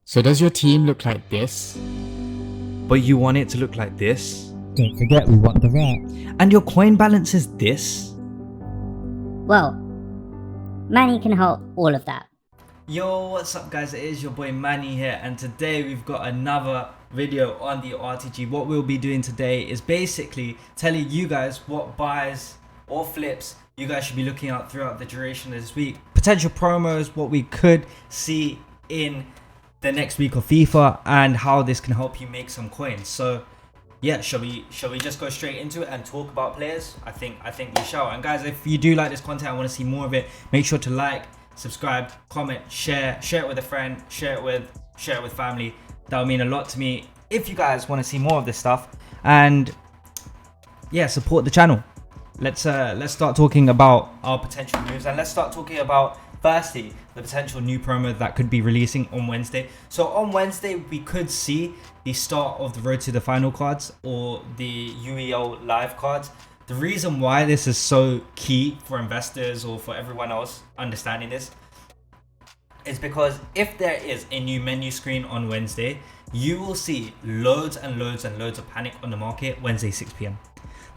So does your team look like this? But you want it to look like this? Don't forget we want the rat. And your coin balance is this? Well, Mannii can hold all of that. Yo, what's up guys, it is your boy Mannii here, and today we've got another video on the RTG. What we'll be doing today is basically telling you guys what buys or flips you guys should be looking at throughout the duration of this week. Potential promos, what we could see in the next week of FIFA, and how this can help you make some coins. So yeah, shall we just go straight into it and talk about players? I think we shall. And guys, if you do like this content, I want to see more of it, make sure to like, subscribe, comment, share it with a friend, share it with family. That would mean a lot to me if you guys want to see more of this stuff. And yeah, support the channel. Let's start talking about our potential moves, and let's start talking about firstly the potential new promo that could be releasing on Wednesday. So on Wednesday we could see the start of the road to the final cards, or the UEL live cards. The reason why this is so key for investors or for everyone else understanding this is because if there is a new menu screen on Wednesday, you will see loads and loads and loads of panic on the market Wednesday 6 p.m.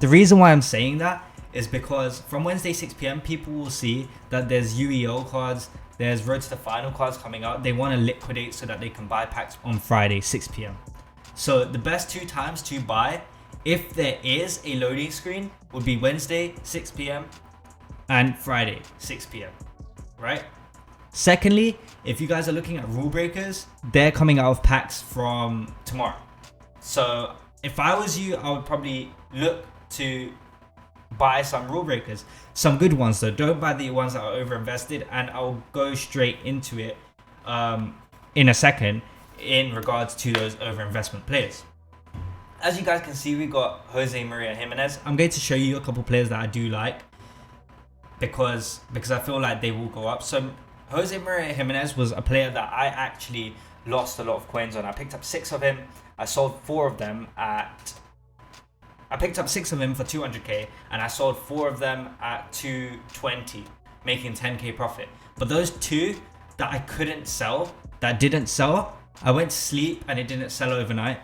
The reason why I'm saying that is because from Wednesday 6 p.m. people will see that there's UEL cards, there's road to the final cards coming out. They want to liquidate so that they can buy packs on Friday 6 p.m. So the best two times to buy, if there is a loading screen, would be Wednesday 6 p.m. and Friday 6 p.m. right? Secondly, if you guys are looking at Rulebreakers, they're coming out of packs from tomorrow. So if I was you, I would probably look to buy some Rulebreakers, some good ones though. Don't buy the ones that are over invested, and I'll go straight into it in a second in regards to those over investment players. As you guys can see, we got Jose Maria Jimenez. I'm going to show you a couple players that I do like because I feel like they will go up. So Jose Maria Jimenez was a player that I actually lost a lot of coins on. I picked up 6 of him. I sold 4 of them at... I picked up 6 of them for 200k, and I sold 4 of them at 220, making 10k profit. But those 2 that I couldn't sell, that didn't sell, I went to sleep and it didn't sell overnight.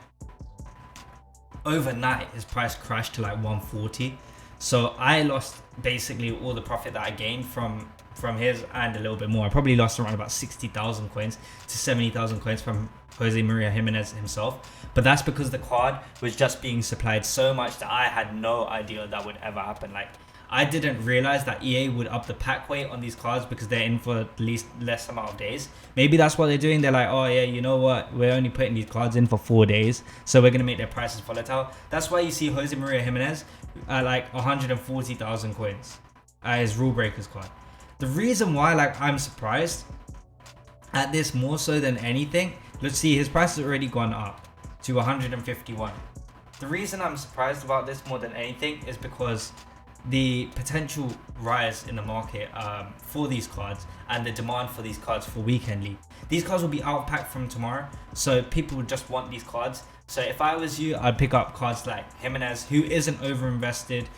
Overnight his price crashed to like 140, so I lost basically all the profit that I gained from his and a little bit more. I probably lost around about 60,000 coins to 70,000 coins from Jose Maria Jimenez himself, but that's because the card was just being supplied so much that I had no idea that would ever happen. Like, I didn't realize that EA would up the pack weight on these cards because they're in for at least less amount of days. Maybe that's what they're doing. They're like, oh yeah, you know what, we're only putting these cards in for 4 days, so we're gonna make their prices volatile. That's why you see Jose Maria Jimenez at like 140,000 coins at his Rulebreakers card. The reason why I'm surprised at this more so than anything, let's see, his price has already gone up to 151. The reason I'm surprised about this more than anything is because the potential rise in the market for these cards and the demand for these cards for weekend league. These cards will be out of pack from tomorrow, so people would just want these cards. So if I was you, I'd pick up cards like Jimenez, who isn't over invested.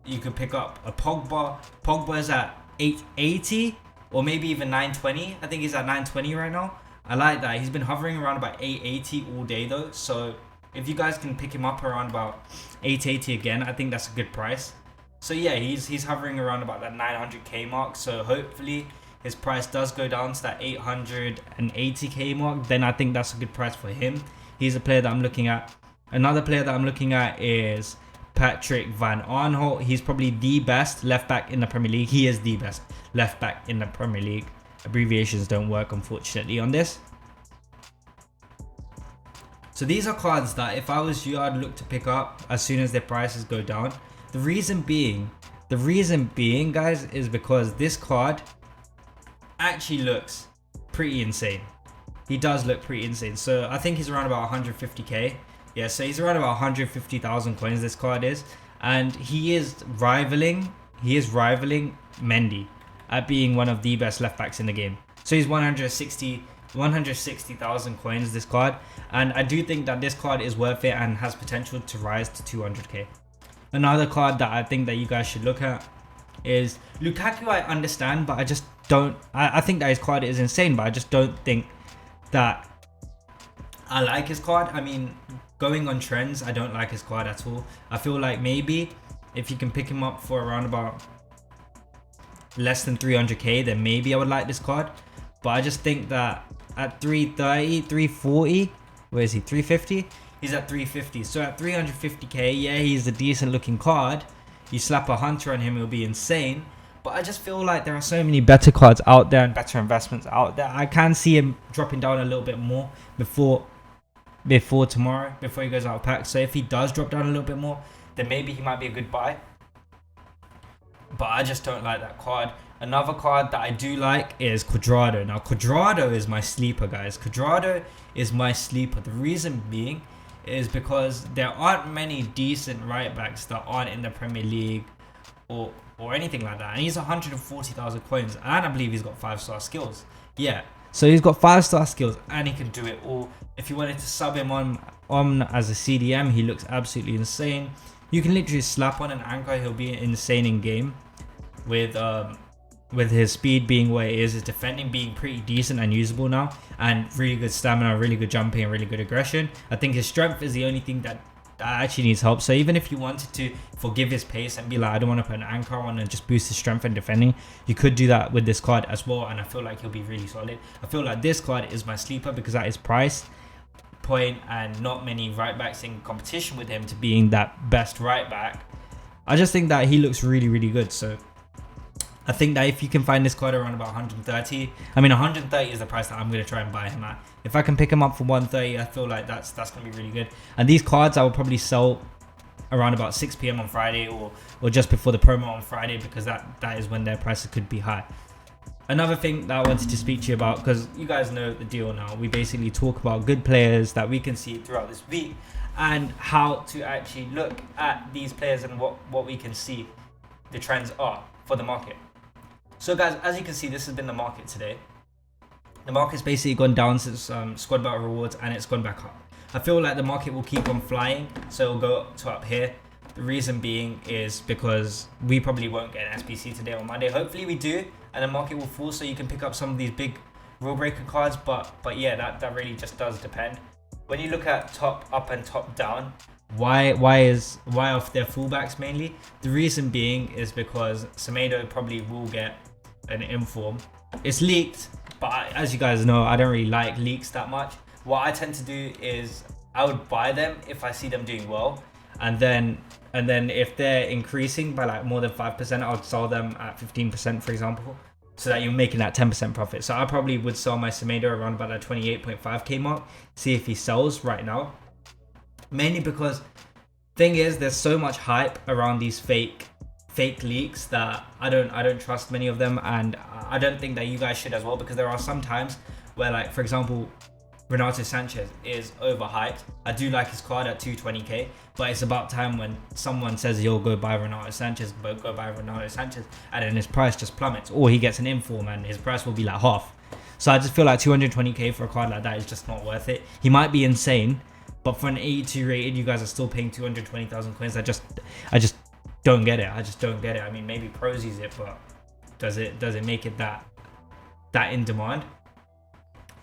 You could pick up a Pogba. Pogba is at 880 or maybe even 920. I think he's at 920 right now. I like that. He's been hovering around about 880 all day though, so if you guys can pick him up around about 880 again, I think that's a good price. So yeah, he's hovering around about that 900k mark, so hopefully his price does go down to that 880k mark. Then I think that's a good price for him. He's a player that I'm looking at. Another player that I'm looking at is Patrick van Arnholt. He's probably the best left back in the Premier League. He is the best left back in the Premier League. Abbreviations don't work, unfortunately, on this. So these are cards that if I was you, I'd look to pick up as soon as their prices go down. The reason being, guys, is because this card actually looks pretty insane. He does look pretty insane. So I think he's around about 150k. Yeah, so he's around about 150,000 coins, this card is, and he is rivaling Mannii at being one of the best left backs in the game. So he's 160,000 coins, this card, and I do think that this card is worth it and has potential to rise to 200k. Another card that I think that you guys should look at is Lukaku. I understand, but I just don't. I think that his card is insane, but I just don't think that I like his card. I mean, going on trends, I don't like his card at all. I feel like maybe if you can pick him up for around about less than 300k, then maybe I would like this card. But I just think that at 330, 340, where is he? 350? He's at 350. So at 350k, yeah, he's a decent looking card. You slap a hunter on him, it'll be insane. But I just feel like there are so many better cards out there and better investments out there. I can see him dropping down a little bit more before tomorrow, before he goes out of pack. So if he does drop down a little bit more, then maybe he might be a good buy. But I just don't like that card. Another card that I do like is Cuadrado. Now Cuadrado is my sleeper, guys. Cuadrado is my sleeper. The reason being is because there aren't many decent right backs that aren't in the Premier League or anything like that. And he's 140,000 coins, and I believe he's got 5-star skills. Yeah, so he's got 5-star skills and he can do it all. If you wanted to sub him on as a CDM, he looks absolutely insane. You can literally slap on an anchor, he'll be insane in game. With his speed being where it is, his defending being pretty decent and usable now, and really good stamina, really good jumping, and really good aggression. I think his strength is the only thing that actually needs help. So even if you wanted to forgive his pace and be like, I don't want to put an anchor on and just boost his strength and defending, you could do that with this card as well, and I feel like he'll be really solid. I feel like this card is my sleeper because at his price point and not many right backs in competition with him to being that best right back, I just think that he looks really, really good. So I think that if you can find this card around about 130, I mean 130 is the price that I'm going to try and buy him at. If I can pick him up for 130, I feel like that's going to be really good. And these cards I will probably sell around about 6 p.m. on Friday or just before the promo on Friday, because that is when their prices could be high. Another thing that I wanted to speak to you about, because you guys know the deal now, we basically talk about good players that we can see throughout this week and how to actually look at these players and what we can see the trends are for the market. So guys, as you can see, this has been the market today. The market's basically gone down since squad battle rewards, and it's gone back up. I feel like the market will keep on flying, so it'll go up here. The reason being is because we probably won't get an SBC today on Monday. Hopefully we do, and the market will fall so you can pick up some of these big rule breaker cards. But yeah, that really just does depend. When you look at top up and top down, why off their fullbacks mainly? The reason being is because Semedo probably will get an inform. It's leaked, but as you guys know, I don't really like leaks that much. What I tend to do is I would buy them if I see them doing well, and then if they're increasing by like more than 5%, I'll sell them at 15%, for example, so that you're making that 10% profit. So I probably would sell my Semedo around about that 28.5k mark, see if he sells right now. Mainly because thing is, there's so much hype around these fake leaks that I don't trust many of them, and I don't think that you guys should as well, because there are some times where, like for example, Renato Sanchez is overhyped. I do like his card at 220k, but it's about time when someone says you'll go buy Renato Sanchez, and then his price just plummets, or he gets an inform and his price will be like half. So I just feel like 220k for a card like that is just not worth it. He might be insane, but for an 82 rated, you guys are still paying 220,000 coins. I just don't get it. I just don't get it. I mean, maybe Prosi's it, but does it make it that in demand?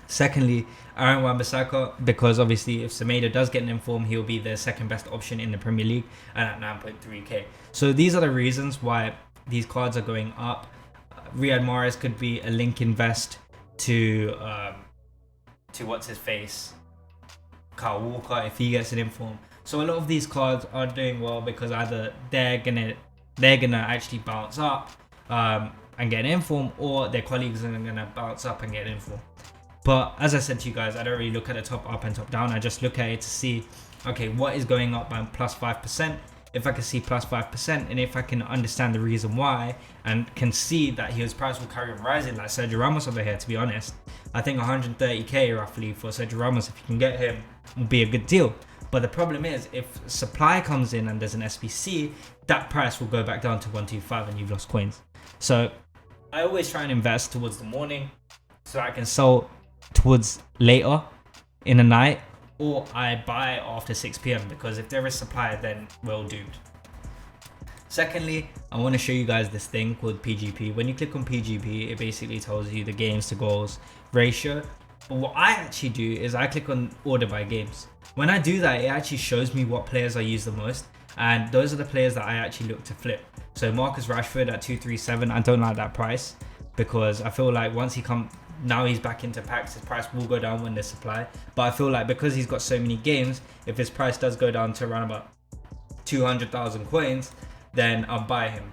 Secondly, Aaron Wan-Bissaka, because obviously if Semedo does get an inform, he'll be the second best option in the Premier League and at 9.3k. So these are the reasons why these cards are going up. Riyad Mahrez could be a link invest to what's his face, Kyle Walker, if he gets an inform. So a lot of these cards are doing well because either they're gonna actually bounce up and get an inform, or their colleagues are gonna bounce up and get an inform. But as I said to you guys, I don't really look at the top up and top down. I just look at it to see, okay, what is going up by plus 5%? If I can see plus 5%, and if I can understand the reason why, and can see that his price will carry on rising, like Sergio Ramos over here, to be honest, I think 130k roughly for Sergio Ramos, if you can get him, will be a good deal. But the problem is, if supply comes in and there's an SBC, that price will go back down to 125 and you've lost coins. So I always try and invest towards the morning so I can sell towards later in the night, or I buy after 6 p.m. because if there is supply, then we're all doomed. Secondly, I want to show you guys this thing called PGP. When you click on PGP, it basically tells you the games to goals ratio. But what I actually do is I click on order by games. When I do that, it actually shows me what players I use the most, and those are the players that I actually look to flip. So Marcus Rashford at 237, I don't like that price because I feel like once now he's back into packs, his price will go down when there's supply. But I feel like because he's got so many games, if his price does go down to around about 200,000 coins, then I'll buy him.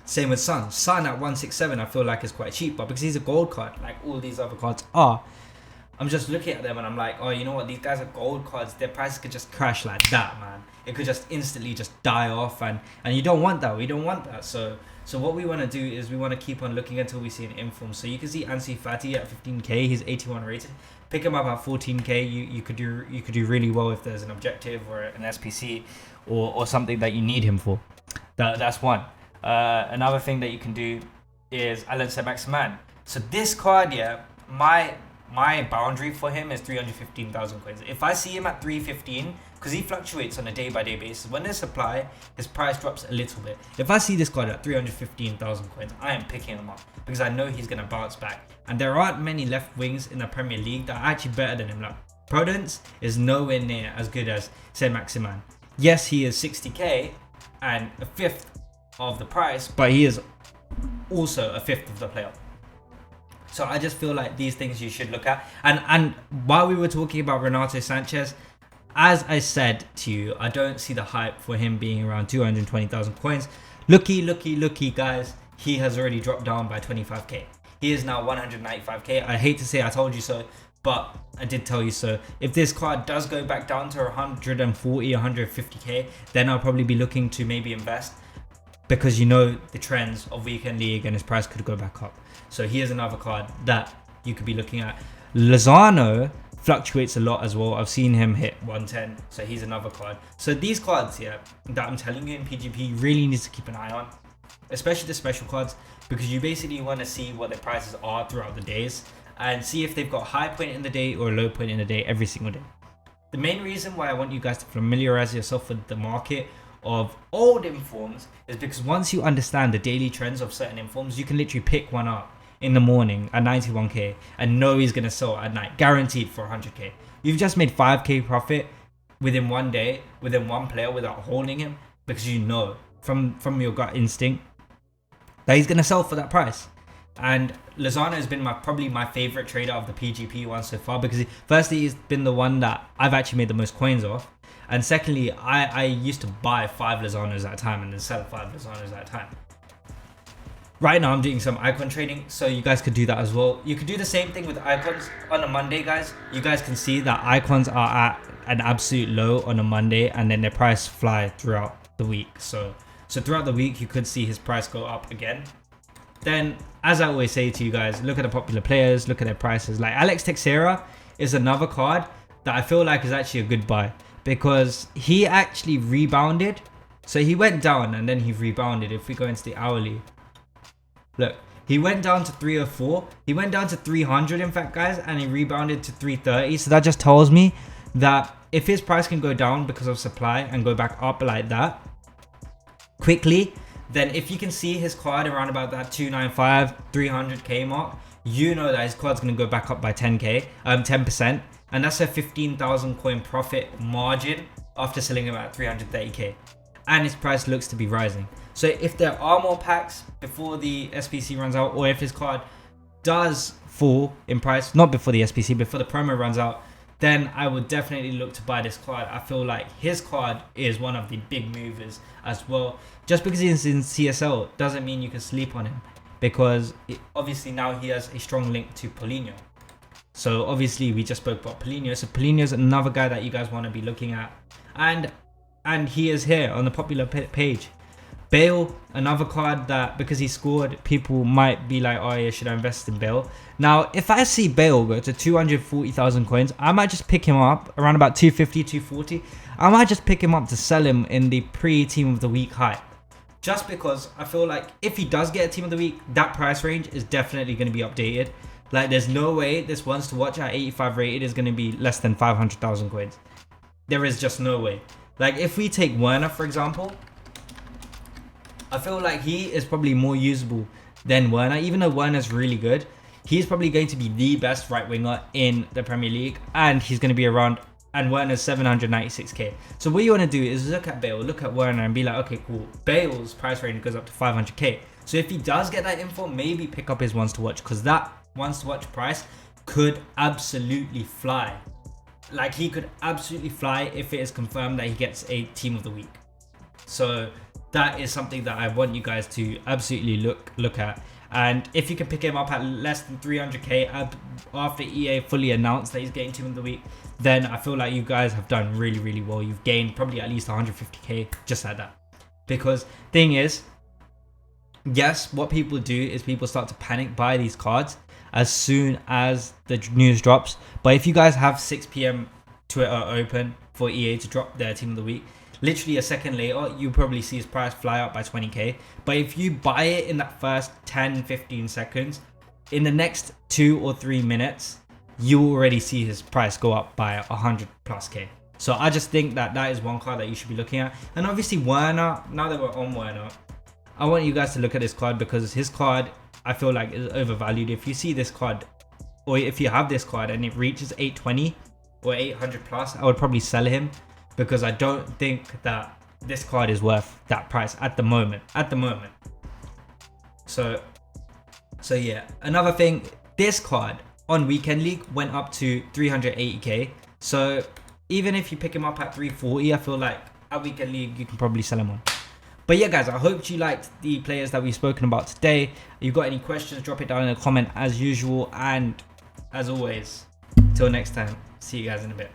Same with Son at 167, I feel like is quite cheap, but because he's a gold card like all these other cards are, I'm just looking at them and I'm like, oh, you know what, these guys are gold cards, their prices could just crash like that, man. It could just instantly just die off, and you don't want that. We don't want that. So what we want to do is we want to keep on looking until we see an inform. So you can see Ansu Fati at 15k, he's 81 rated. Pick him up at 14k. You could do really well if there's an objective or an SPC or something that you need him for. That's one. Another thing that you can do is Alan Saint-Maximin. So this card, yeah, my boundary for him is 315,000 coins. If I see him at 315, because he fluctuates on a day-by-day basis, when there's supply, his price drops a little bit. If I see this card at 315,000 coins, I am picking him up because I know he's going to bounce back. And there aren't many left wings in the Premier League that are actually better than him. Like, Prudence is nowhere near as good as Saint-Maximin. Yes, he is 60k and a fifth of the price, but he is also a fifth of the player. So I just feel like these things you should look at. And while we were talking about Renato Sanchez, as I said to you, I don't see the hype for him being around 220,000 coins. Looky, guys, he has already dropped down by 25k. He is now 195k. I hate to say I told you so, but I did tell you so. If this card does go back down to 140, 150k, then I'll probably be looking to maybe invest, because you know the trends of weekend league and his price could go back up. So here's another card that you could be looking at. Lozano fluctuates a lot as well. I've seen him hit 110, so he's another card. So these cards here that I'm telling you in PGP, you really need to keep an eye on, especially the special cards, because you basically want to see what their prices are throughout the days and see if they've got a high point in the day or a low point in the day every single day. The main reason why I want you guys to familiarize yourself with the market of old informs is because once you understand the daily trends of certain informs, you can literally pick one up in the morning at 91k and know he's going to sell at night, guaranteed for 100k. You've just made 5k profit within one day, within one player, without holding him, because you know from your gut instinct that he's going to sell for that price. And Lozano has been probably my favorite trader of the PGP one so far, because firstly, he's been the one that I've actually made the most coins off. And secondly, I used to buy 5 Lozanos at a time and then sell 5 Lozanos at a time. Right now I'm doing some icon trading, so you guys could do that as well. You could do the same thing with icons on a Monday, guys. You guys can see that icons are at an absolute low on a Monday, and then their price fly throughout the week. So throughout the week, you could see his price go up again. Then, as I always say to you guys, look at the popular players, look at their prices. Like Alex Teixeira is another card that I feel like is actually a good buy, because he actually rebounded. So he went down and then he rebounded. If we go into the hourly, look, he went down to 304. He went down to 300, in fact, guys, and he rebounded to 330. So that just tells me that if his price can go down because of supply and go back up like that quickly, then if you can see his card around about that 295, 300k mark, you know that his card's going to go back up by 10%. And that's a 15,000 coin profit margin after selling him at 330k. And his price looks to be rising. So if there are more packs before the SPC runs out, or if his card does fall in price, not before the SPC, before the promo runs out, then I would definitely look to buy this card. I feel like his card is one of the big movers as well. Just because he's in CSL doesn't mean you can sleep on him, because obviously now he has a strong link to Paulinho. So obviously we just spoke about Paulinho. So Paulinho is another guy that you guys want to be looking at. And he is here on the popular page. Bale, another card that because he scored, people might be like, oh yeah, should I invest in Bale? Now, if I see Bale go to 240,000 coins, I might just pick him up around about 250, 240. I might just pick him up to sell him in the pre-team of the week hype. Just because I feel like if he does get a team of the week, that price range is definitely going to be updated. Like, there's no way this one's to watch at 85 rated is going to be less than 500,000 coins. There is just no way. Like, if we take Werner, for example, I feel like he is probably more usable than Werner. Even though Werner's really good, he's probably going to be the best right winger in the Premier League, and he's going to be around, and Werner's 796k. So what you want to do is look at Bale, look at Werner, and be like, okay, cool, Bale's price range goes up to 500k. So if he does get that info, maybe pick up his ones to watch, because that ones to watch price could absolutely fly. Like, he could absolutely fly if it is confirmed that he gets a team of the week. So that is something that I want you guys to absolutely look at. And if you can pick him up at less than 300k after EA fully announced that he's getting team of the week, then I feel like you guys have done really, really well. You've gained probably at least 150k just like that. Because thing is, yes, what people do is people start to panic buy these cards as soon as the news drops. But if you guys have 6 PM Twitter open for EA to drop their team of the week, literally a second later, you probably see his price fly up by 20k. But if you buy it in that first 10-15 seconds, in the next 2 or 3 minutes, you already see his price go up by 100+k. So I just think that that is one card that you should be looking at. And obviously Werner, now that we're on Werner, I want you guys to look at this card, because his card, I feel like, is overvalued. If you see this card, or if you have this card and it reaches 820 or 800+, I would probably sell him, because I don't think that this card is worth that price at the moment. So yeah, another thing, this card on Weekend League went up to 380k. So even if you pick him up at 340, I feel like at Weekend League you can probably sell him on. But yeah, guys, I hope you liked the players that we've spoken about today. If you've got any questions, drop it down in a comment as usual. And as always, till next time, see you guys in a bit.